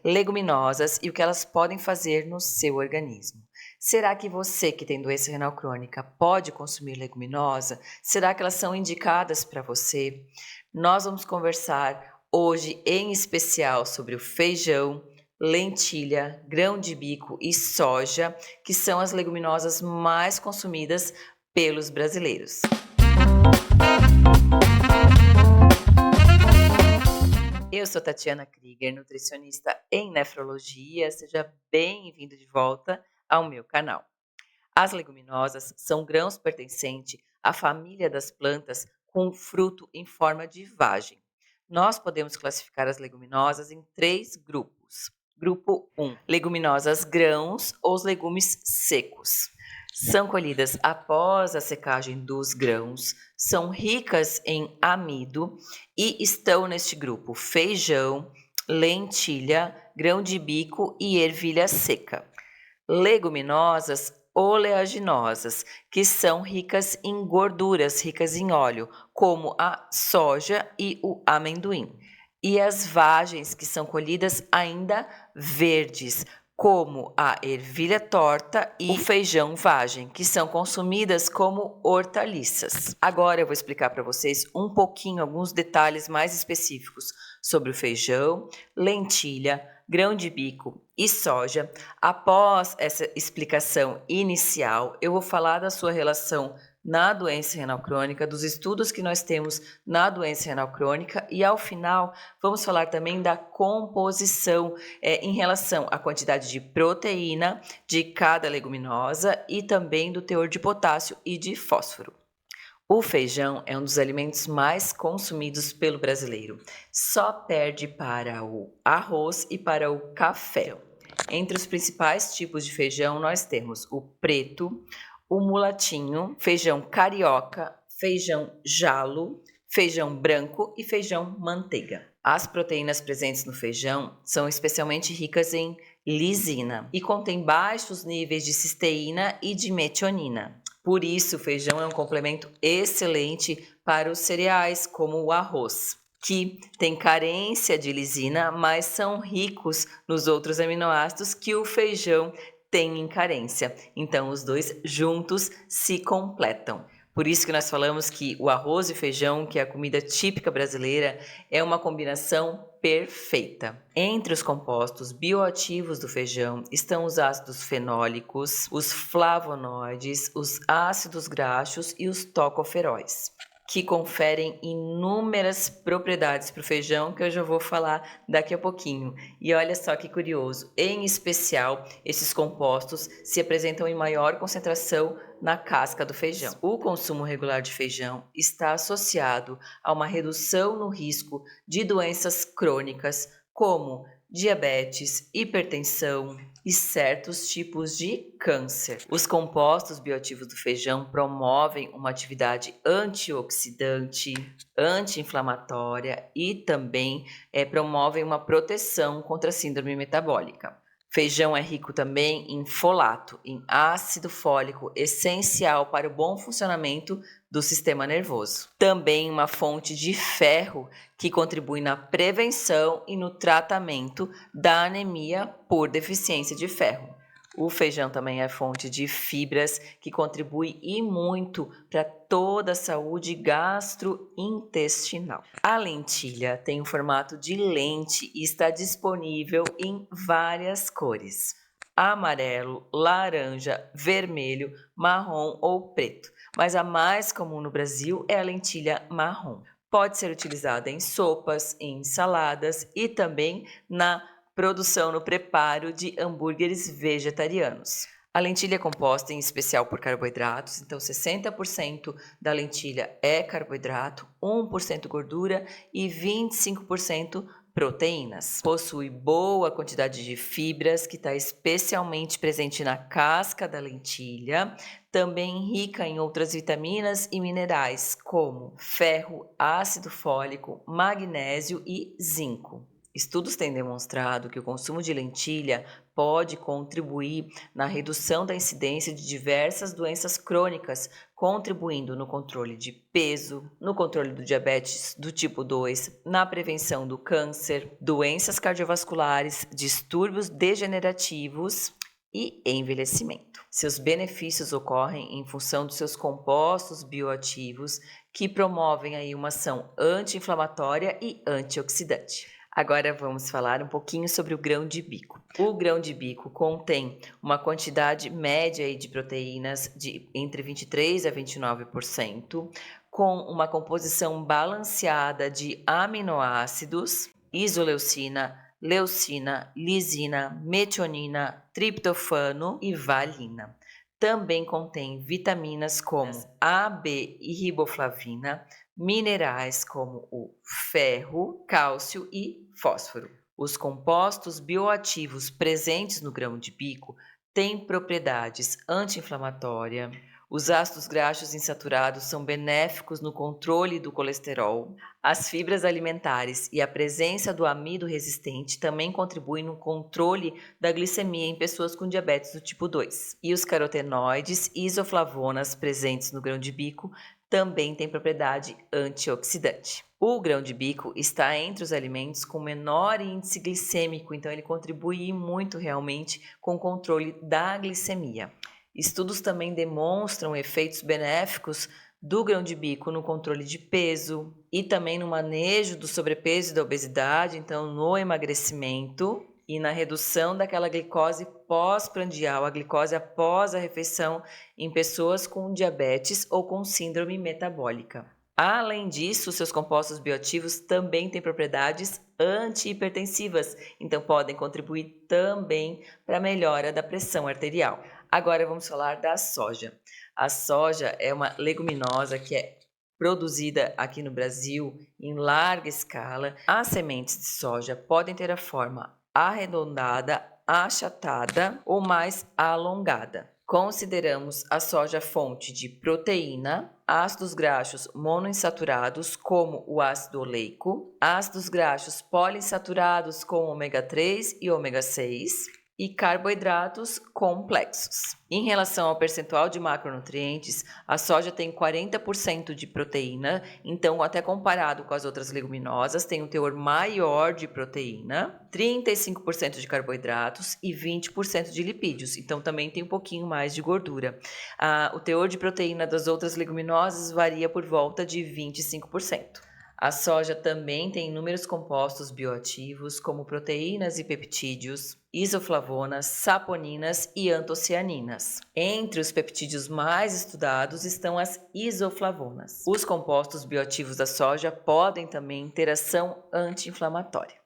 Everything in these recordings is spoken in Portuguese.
leguminosas e o que elas podem fazer no seu organismo. Será que você que tem doença renal crônica pode consumir leguminosa? Será que elas são indicadas para você? Nós vamos conversar hoje em especial sobre o feijão, lentilha, grão de bico e soja, que são as leguminosas mais consumidas pelos brasileiros. Eu sou Tatiana Krieger, nutricionista em nefrologia. Seja bem-vindo de volta ao meu canal. As leguminosas são grãos pertencentes à família das plantas com fruto em forma de vagem. Nós podemos classificar as leguminosas em 3 grupos. Grupo 1, leguminosas grãos ou os legumes secos. São colhidas após a secagem dos grãos, são ricas em amido e estão neste grupo feijão, lentilha, grão de bico e ervilha seca. Leguminosas oleaginosas, que são ricas em gorduras, ricas em óleo, como a soja e o amendoim. E as vagens, que são colhidas ainda verdes, como a ervilha torta e o feijão vagem, que são consumidas como hortaliças. Agora eu vou explicar para vocês um pouquinho, alguns detalhes mais específicos sobre o feijão, lentilha, grão de bico e soja. Após essa explicação inicial, eu vou falar da sua relação na doença renal crônica, dos estudos que nós temos na doença renal crônica e, ao final, vamos falar também da composição em relação à quantidade de proteína de cada leguminosa e também do teor de potássio e de fósforo. O feijão é um dos alimentos mais consumidos pelo brasileiro. Só perde para o arroz e para o café. Entre os principais tipos de feijão, nós temos o preto, o mulatinho, feijão carioca, feijão jalo, feijão branco e feijão manteiga. As proteínas presentes no feijão são especialmente ricas em lisina e contém baixos níveis de cisteína e de metionina. Por isso, o feijão é um complemento excelente para os cereais, como o arroz, que tem carência de lisina, mas são ricos nos outros aminoácidos que o feijão tem em carência. Então, os dois juntos se completam. Por isso que nós falamos que o arroz e feijão, que é a comida típica brasileira, é uma combinação perfeita. Entre os compostos bioativos do feijão estão os ácidos fenólicos, os flavonoides, os ácidos graxos e os tocoferóis, que conferem inúmeras propriedades para o feijão, que eu já vou falar daqui a pouquinho. E olha só que curioso, em especial, esses compostos se apresentam em maior concentração na casca do feijão. O consumo regular de feijão está associado a uma redução no risco de doenças crônicas, como diabetes, hipertensão e certos tipos de câncer. Os compostos bioativos do feijão promovem uma atividade antioxidante, anti-inflamatória e também promovem uma proteção contra a síndrome metabólica. Feijão é rico também em folato, em ácido fólico, essencial para o bom funcionamento do sistema nervoso. Também uma fonte de ferro que contribui na prevenção e no tratamento da anemia por deficiência de ferro. O feijão também é fonte de fibras que contribui e muito para toda a saúde gastrointestinal. A lentilha tem um formato de lente e está disponível em várias cores: amarelo, laranja, vermelho, marrom ou preto. Mas a mais comum no Brasil é a lentilha marrom. Pode ser utilizada em sopas, em saladas e também na produção no preparo de hambúrgueres vegetarianos. A lentilha é composta em especial por carboidratos, então 60% da lentilha é carboidrato, 1% gordura e 25% proteínas. Possui boa quantidade de fibras, que está especialmente presente na casca da lentilha, também rica em outras vitaminas e minerais, como ferro, ácido fólico, magnésio e zinco. Estudos têm demonstrado que o consumo de lentilha pode contribuir na redução da incidência de diversas doenças crônicas, contribuindo no controle de peso, no controle do diabetes do tipo 2, na prevenção do câncer, doenças cardiovasculares, distúrbios degenerativos e envelhecimento. Seus benefícios ocorrem em função dos seus compostos bioativos que promovem aí uma ação anti-inflamatória e antioxidante. Agora vamos falar um pouquinho sobre o grão de bico. O grão de bico contém uma quantidade média de proteínas de entre 23% a 29%, com uma composição balanceada de aminoácidos, isoleucina, leucina, lisina, metionina, triptofano e valina. Também contém vitaminas como A, B e riboflavina, minerais como o ferro, cálcio e fósforo. Os compostos bioativos presentes no grão de bico têm propriedades anti-inflamatórias. Os ácidos graxos insaturados são benéficos no controle do colesterol. As fibras alimentares e a presença do amido resistente também contribuem no controle da glicemia em pessoas com diabetes do tipo 2. E os carotenoides e isoflavonas presentes no grão de bico também têm propriedade antioxidante. O grão de bico está entre os alimentos com menor índice glicêmico, então ele contribui muito realmente com o controle da glicemia. Estudos também demonstram efeitos benéficos do grão de bico no controle de peso e também no manejo do sobrepeso e da obesidade, então no emagrecimento e na redução daquela glicose pós-prandial, a glicose após a refeição em pessoas com diabetes ou com síndrome metabólica. Além disso, seus compostos bioativos também têm propriedades antihipertensivas, então podem contribuir também para a melhora da pressão arterial. Agora vamos falar da soja. A soja é uma leguminosa que é produzida aqui no Brasil em larga escala. As sementes de soja podem ter a forma arredondada, achatada ou mais alongada. Consideramos a soja fonte de proteína, ácidos graxos monoinsaturados como o ácido oleico, ácidos graxos poliinsaturados como ômega 3 e ômega 6 e carboidratos complexos. Em relação ao percentual de macronutrientes, a soja tem 40% de proteína, então até comparado com as outras leguminosas, tem um teor maior de proteína, 35% de carboidratos e 20% de lipídios, então também tem um pouquinho mais de gordura. O teor de proteína das outras leguminosas varia por volta de 25%. A soja também tem inúmeros compostos bioativos, como proteínas e peptídeos, isoflavonas, saponinas e antocianinas. Entre os peptídeos mais estudados estão as isoflavonas. Os compostos bioativos da soja podem também ter ação anti-inflamatória.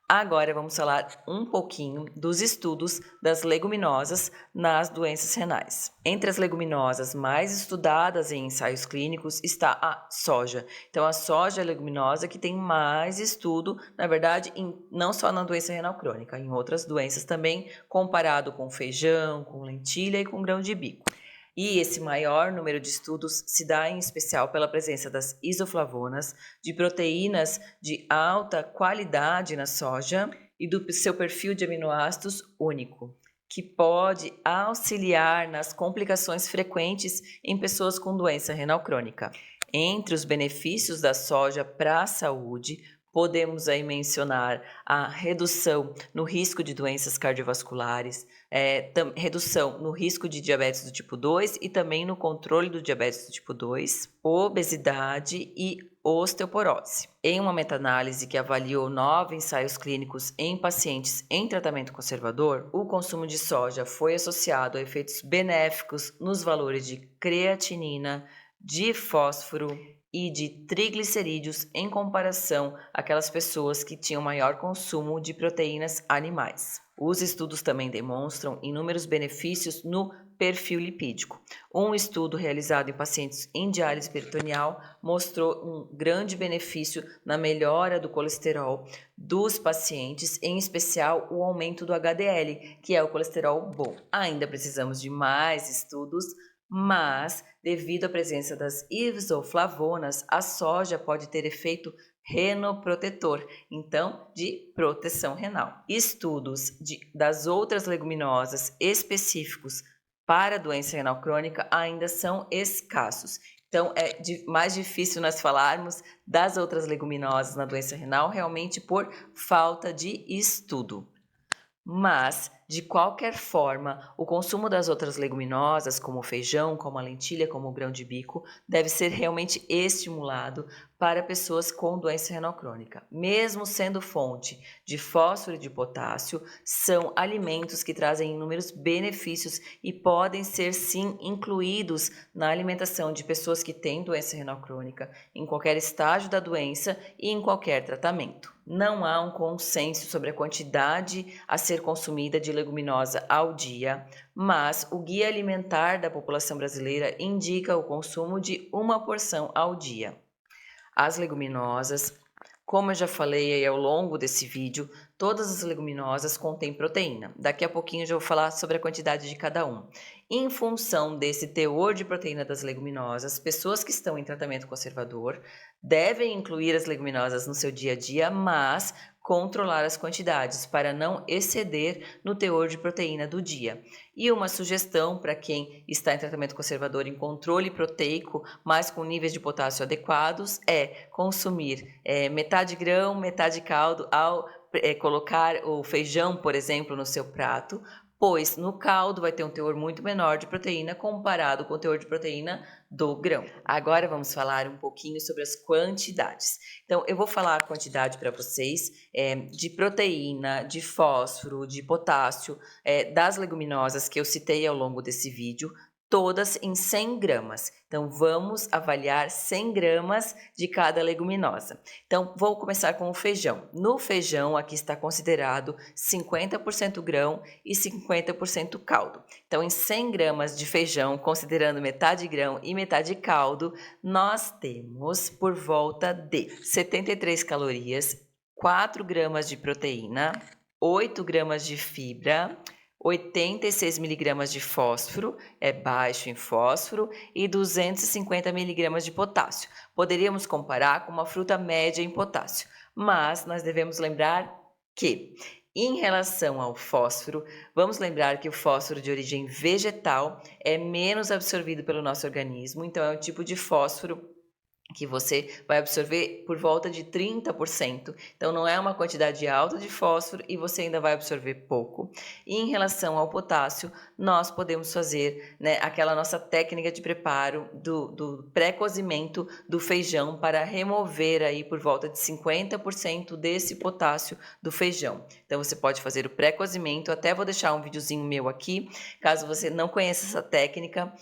Agora vamos falar um pouquinho dos estudos das leguminosas nas doenças renais. Entre as leguminosas mais estudadas em ensaios clínicos está a soja. Então, a soja é a leguminosa que tem mais estudo, na verdade, não só na doença renal crônica, em outras doenças também, comparado com feijão, com lentilha e com grão de bico. E esse maior número de estudos se dá em especial pela presença das isoflavonas, de proteínas de alta qualidade na soja e do seu perfil de aminoácidos único, que pode auxiliar nas complicações frequentes em pessoas com doença renal crônica. Entre os benefícios da soja para a saúde, podemos aí mencionar a redução no risco de doenças cardiovasculares, redução no risco de diabetes do tipo 2 e também no controle do diabetes do tipo 2, obesidade e osteoporose. Em uma meta-análise que avaliou 9 ensaios clínicos em pacientes em tratamento conservador, o consumo de soja foi associado a efeitos benéficos nos valores de creatinina, de fósforo e de triglicerídeos em comparação àquelas pessoas que tinham maior consumo de proteínas animais. Os estudos também demonstram inúmeros benefícios no perfil lipídico. Um estudo realizado em pacientes em diálise peritoneal mostrou um grande benefício na melhora do colesterol dos pacientes, em especial o aumento do HDL, que é o colesterol bom. Ainda precisamos de mais estudos, mas devido à presença das isoflavonas, a soja pode ter efeito renoprotetor, então de proteção renal. Estudos das outras leguminosas específicos para a doença renal crônica ainda são escassos. Então, é mais difícil nós falarmos das outras leguminosas na doença renal realmente por falta de estudo. Mas, de qualquer forma, o consumo das outras leguminosas, como o feijão, como a lentilha, como o grão de bico, deve ser realmente estimulado para pessoas com doença renal crônica. Mesmo sendo fonte de fósforo e de potássio, são alimentos que trazem inúmeros benefícios e podem ser sim incluídos na alimentação de pessoas que têm doença renal crônica, em qualquer estágio da doença e em qualquer tratamento. Não há um consenso sobre a quantidade a ser consumida de leguminosa ao dia, mas o Guia Alimentar da População Brasileira indica o consumo de uma porção ao dia. As leguminosas, como eu já falei aí ao longo desse vídeo, todas as leguminosas contêm proteína. Daqui a pouquinho eu já vou falar sobre a quantidade de cada um. Em função desse teor de proteína das leguminosas, pessoas que estão em tratamento conservador devem incluir as leguminosas no seu dia a dia, mas controlar as quantidades para não exceder no teor de proteína do dia. E uma sugestão para quem está em tratamento conservador em controle proteico, mas com níveis de potássio adequados, é consumir metade grão, metade caldo ao colocar o feijão, por exemplo, no seu prato, pois no caldo vai ter um teor muito menor de proteína comparado com o teor de proteína do grão. Agora vamos falar um pouquinho sobre as quantidades. Então, eu vou falar a quantidade para vocês de proteína, de fósforo, de potássio, das leguminosas que eu citei ao longo desse vídeo, todas em 100 gramas. Então, vamos avaliar 100 gramas de cada leguminosa. Então, vou começar com o feijão. No feijão, aqui está considerado 50% grão e 50% caldo. Então, em 100 gramas de feijão, considerando metade grão e metade caldo, nós temos por volta de 73 calorias, 4 gramas de proteína, 8 gramas de fibra, 86 miligramas de fósforo, é baixo em fósforo, e 250 miligramas de potássio. Poderíamos comparar com uma fruta média em potássio, mas nós devemos lembrar que, em relação ao fósforo, vamos lembrar que o fósforo de origem vegetal é menos absorvido pelo nosso organismo, então é um tipo de fósforo que você vai absorver por volta de 30%. Então, não é uma quantidade alta de fósforo e você ainda vai absorver pouco. E em relação ao potássio, nós podemos fazer aquela nossa técnica de preparo do pré-cozimento do feijão para remover aí por volta de 50% desse potássio do feijão. Então, você pode fazer o pré-cozimento, até vou deixar um videozinho meu aqui. Caso você não conheça essa técnica,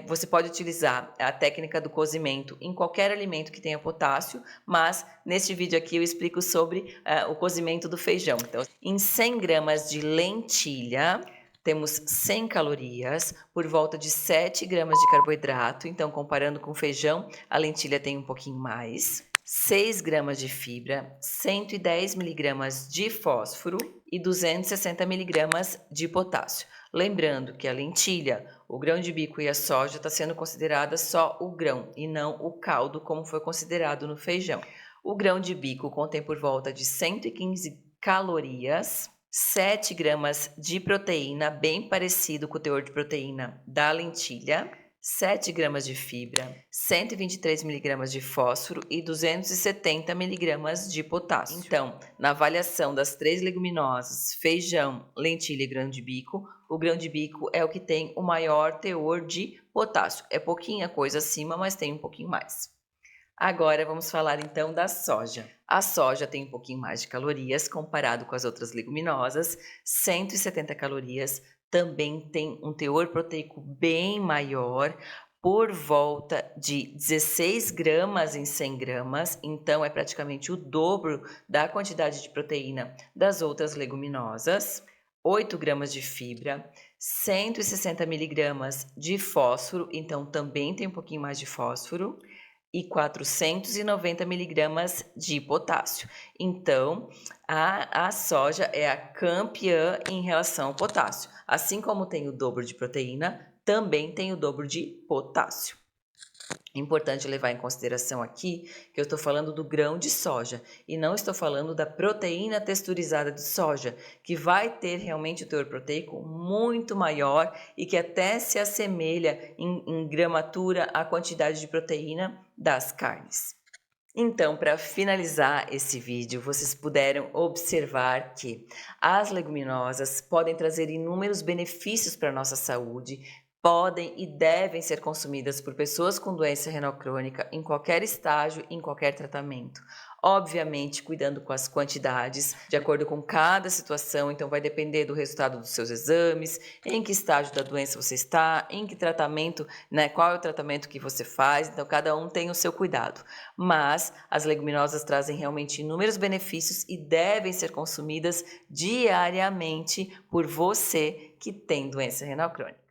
você pode utilizar a técnica do cozimento em qualquer alimento que tenha potássio, mas neste vídeo aqui eu explico sobre o cozimento do feijão. Então, em 100 gramas de lentilha, temos 100 calorias, por volta de 7 gramas de carboidrato, então comparando com o feijão, a lentilha tem um pouquinho mais. 6 gramas de fibra, 110 miligramas de fósforo e 260 miligramas de potássio. Lembrando que a lentilha, o grão de bico e a soja está sendo considerada só o grão e não o caldo, como foi considerado no feijão. O grão de bico contém por volta de 115 calorias, 7 gramas de proteína, bem parecido com o teor de proteína da lentilha, 7 gramas de fibra, 123 miligramas de fósforo e 270 miligramas de potássio. Então, na avaliação das 3 leguminosas, feijão, lentilha e grão de bico, o grão de bico é o que tem o maior teor de potássio. É pouquinha coisa acima, mas tem um pouquinho mais. Agora vamos falar então da soja. A soja tem um pouquinho mais de calorias comparado com as outras leguminosas, 170 calorias, também tem um teor proteico bem maior, por volta de 16 gramas em 100 gramas, então é praticamente o dobro da quantidade de proteína das outras leguminosas, 8 gramas de fibra, 160 miligramas de fósforo, então também tem um pouquinho mais de fósforo, e 490 miligramas de potássio. Então, a soja é a campeã em relação ao potássio. Assim como tem o dobro de proteína, também tem o dobro de potássio. Importante levar em consideração aqui que eu estou falando do grão de soja e não estou falando da proteína texturizada de soja, que vai ter realmente o teor proteico muito maior e que até se assemelha em gramatura à quantidade de proteína das carnes. Então, para finalizar esse vídeo, vocês puderam observar que as leguminosas podem trazer inúmeros benefícios para a nossa saúde, podem e devem ser consumidas por pessoas com doença renal crônica em qualquer estágio, em qualquer tratamento. Obviamente, cuidando com as quantidades, de acordo com cada situação, então vai depender do resultado dos seus exames, em que estágio da doença você está, em que tratamento, né, qual é o tratamento que você faz, então cada um tem o seu cuidado. Mas as leguminosas trazem realmente inúmeros benefícios e devem ser consumidas diariamente por você que tem doença renal crônica.